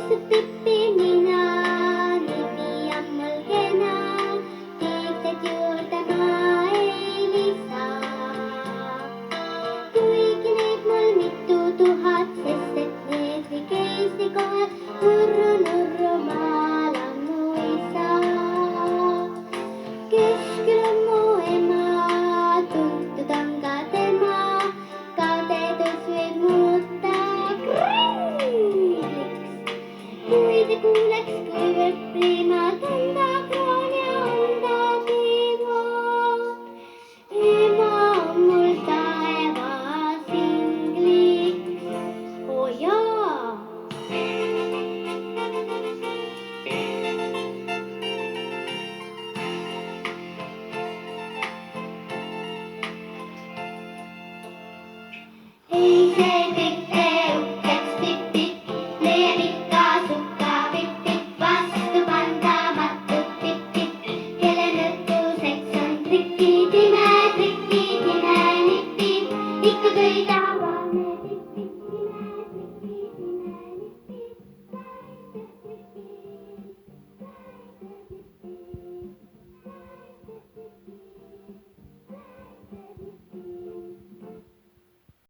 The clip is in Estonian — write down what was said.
Su Pippinina, nipi on mul kena, tiigsed juurde ma ei lisa. Kuigi neid mul mitu tuhat, sest et need keisi kohe nurru maal ammu ei saa. Kes küll on mu ema, tuntud on ka tema, kaotetus võib muuta kringliks. Kui te kuuleks, kuivõrd priima tanda